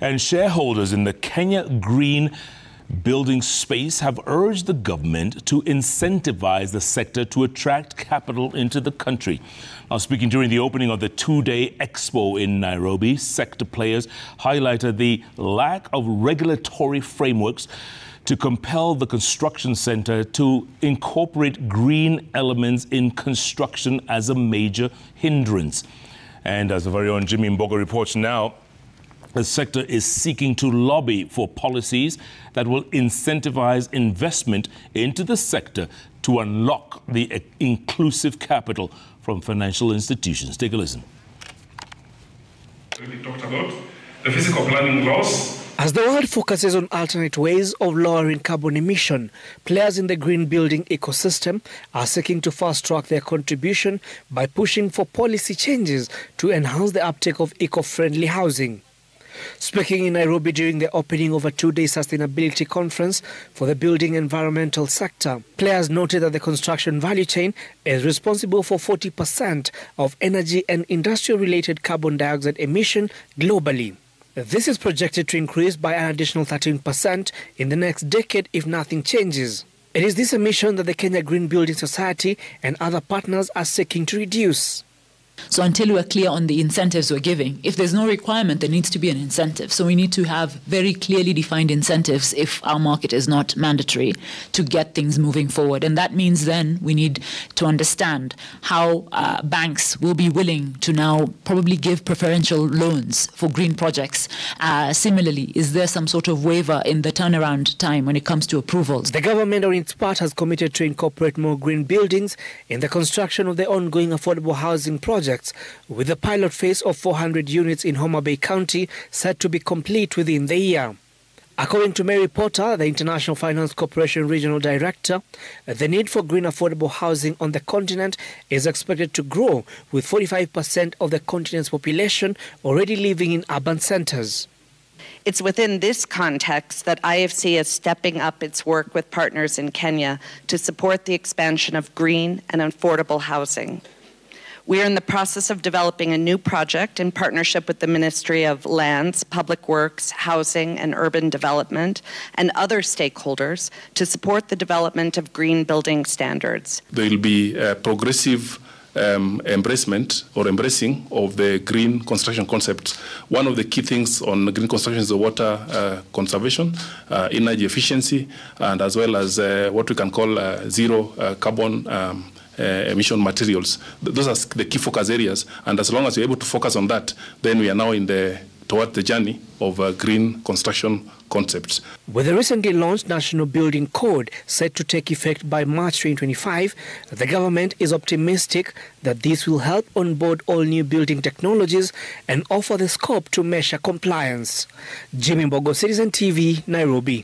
And shareholders in the Kenya green building space have urged the government to incentivize the sector to attract capital into the country. Now, speaking during the opening of the two-day expo in Nairobi, sector players highlighted the lack of regulatory frameworks to compel the construction sector to incorporate green elements in construction as a major hindrance. And as the very own Jimmy Mbogo reports now, the sector is seeking to lobby for policies that will incentivize investment into the sector to unlock the inclusive capital from financial institutions. Take a listen. We talked about the physical planning laws. As the world focuses on alternate ways of lowering carbon emission, players in the green building ecosystem are seeking to fast-track their contribution by pushing for policy changes to enhance the uptake of eco-friendly housing. Speaking in Nairobi during the opening of a two-day sustainability conference for the building environmental sector, players noted that the construction value chain is responsible for 40% of energy and industrial-related carbon dioxide emission globally. This is projected to increase by an additional 13% in the next decade if nothing changes. It is this emission that the Kenya Green Building Society and other partners are seeking to reduce. So until we're clear on the incentives we're giving, if there's no requirement, there needs to be an incentive. So we need to have very clearly defined incentives if our market is not mandatory to get things moving forward. And that means then we need to understand how banks will be willing to now probably give preferential loans for green projects. Similarly, is there some sort of waiver in the turnaround time when it comes to approvals? The government on its part has committed to incorporate more green buildings in the construction of the ongoing affordable housing projects, with the pilot phase of 400 units in Homa Bay County set to be complete within the year. According to Mary Potter, the International Finance Corporation Regional Director, the need for green affordable housing on the continent is expected to grow, with 45% of the continent's population already living in urban centers. It's within this context that IFC is stepping up its work with partners in Kenya to support the expansion of green and affordable housing. We are in the process of developing a new project in partnership with the Ministry of Lands, Public Works, Housing and Urban Development and other stakeholders to support the development of green building standards. There will be a progressive embracing of the green construction concept. One of the key things on green construction is the water conservation, energy efficiency, and as well as what we can call zero carbon emission materials. Those are the key focus areas, and as long as we're able to focus on that, then we are now toward the journey of green construction concepts. With the recently launched National Building Code set to take effect by March 2025, the government is optimistic that this will help onboard all new building technologies and offer the scope to measure compliance. Jimmy Mbogo, Citizen TV, Nairobi.